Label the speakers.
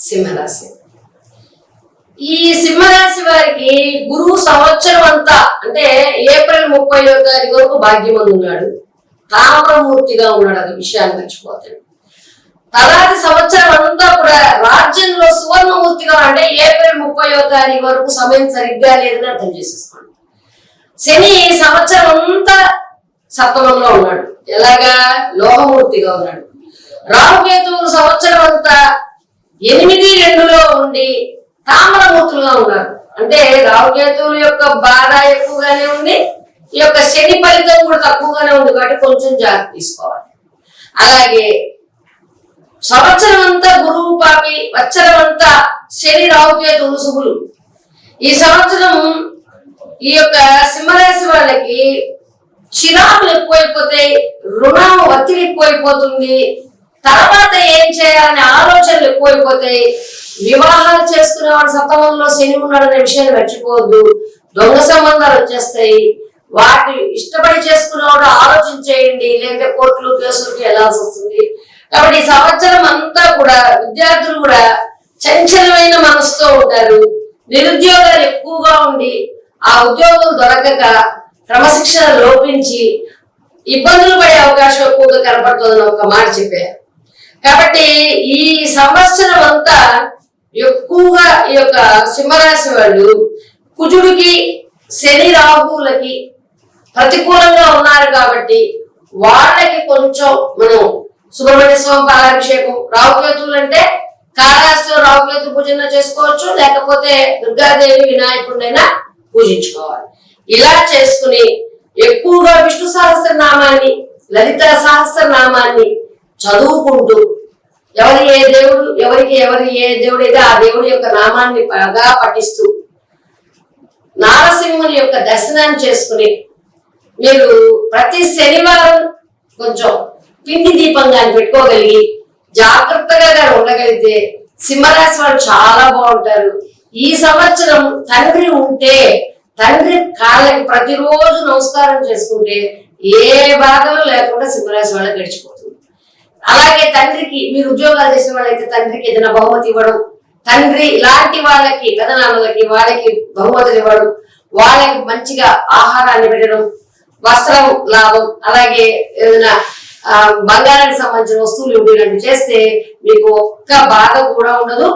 Speaker 1: సింహరాశి. ఈ సింహరాశి వారికి గురువు సంవత్సరం అంతా అంటే ఏప్రిల్ 30వ తారీఖు వరకు భాగ్యమందు ఉన్నాడు, తామ్రమూర్తిగా ఉన్నాడు. అనే విషయాన్ని మర్చిపోతాడు. తలాది సంవత్సరం అంతా కూడా రాజ్యంలో సువర్ణమూర్తిగా అంటే ఏప్రిల్ 30వ తారీఖు వరకు సమయం సరిగ్గా లేదని అర్థం చేసేసుకోండి. శని సంవత్సరం అంతా సప్తమంలో ఉన్నాడు, ఎలాగా లోహమూర్తిగా ఉన్నాడు. రాహుకేతువులు సంవత్సరం అంతా 8-2లో ఉండి తామ్రమూర్తులుగా ఉన్నారు. అంటే రాహుకేతువుల యొక్క బాధ ఎక్కువగానే ఉంది, ఈ యొక్క శని ఫలితం కూడా తక్కువగానే ఉంది, కాబట్టి కొంచెం జాగ్రత్త తీసుకోవాలి. అలాగే సంవత్సరం అంతా గురువు పాపి, వచ్చరం అంతా శని రాహుకేతువులు శుభులు. ఈ సంవత్సరం ఈ యొక్క సింహరాశి వాళ్ళకి చిరాకులు ఎక్కువైపోతాయి, రుణం ఒత్తిడి ఎక్కువైపోతుంది, తర్వాత ఏం చేయాలనే ఆలోచనలు ఎక్కువైపోతాయి. వివాహాలు చేసుకునే వాడు సప్తమంలో శని ఉన్నాడనే విషయాన్ని మర్చిపోవద్దు. దొంగ సంబంధాలు వచ్చేస్తాయి, వాటి ఇష్టపడి చేసుకునేవాడు ఆలోచించేయండి, లేదంటే కోర్టులు కేసులకు వెళ్లాల్సి వస్తుంది. కాబట్టి ఈ సంవత్సరం అంతా కూడా విద్యార్థులు కూడా చంచలమైన మనసుతో ఉంటారు. నిరుద్యోగాలు ఎక్కువగా ఉండి ఆ ఉద్యోగం దొరకక క్రమశిక్షణ లోపించి ఇబ్బందులు పడే అవకాశం ఎక్కువగా కనపడుతుందని ఒక మాట చెప్పారు. కాబట్టి ఈ సంవత్సరం అంతా ఎక్కువగా ఈ యొక్క సింహరాశి వాళ్ళు కుజుడికి శని రాహువులకి ప్రతికూలంగా ఉన్నారు. కాబట్టి వాళ్ళకి కొంచెం మనం సుబ్రహ్మణ్య స్వామి పాలాభిషేకం, రాహుకేతువులు అంటే కాళహస్తిలో రాహుకేతు పూజన చేసుకోవచ్చు, లేకపోతే దుర్గాదేవి వినాయకుడినైనా పూజించుకోవాలి. ఇలా చేసుకుని ఎక్కువగా విష్ణు సహస్రనామాన్ని, లలిత సహస్రనామాన్ని చదువుకుంటూ ఎవరికి ఏ దేవుడు అయితే ఆ దేవుడి యొక్క నామాన్ని బాగా పఠిస్తూ నారసింహుని యొక్క దర్శనాన్ని చేసుకుని మీరు ప్రతి శనివారం కొంచెం పిండి దీపంగా పెట్టుకోగలిగి జాగ్రత్తగా ఉండగలిగితే సింహరాశి వాళ్ళు చాలా బాగుంటారు. ఈ సంవత్సరం తండ్రి ఉంటే తండ్రి కాళ్ళకి ప్రతిరోజు నమస్కారం చేసుకుంటే ఏ బాధలు లేకుండా సింహరాశి వాళ్ళకి గడిచిపోతుంది. అలాగే తండ్రికి మీరు ఉద్యోగాలు చేసిన వాళ్ళైతే తండ్రికి ఏదైనా బహుమతి ఇవ్వడం, తండ్రి ఇలాంటి వాళ్ళకి పెదనాన్నలకి వాళ్ళకి బహుమతులు ఇవ్వడం, వాళ్ళకి మంచిగా ఆహారాన్ని పెట్టడం, వస్త్రం లాభం, అలాగే ఏదైనా బంగారానికి సంబంధించిన వస్తువులు ఇవ్వడం చేస్తే మీకు ఒక్క బాధ కూడా ఉండదు.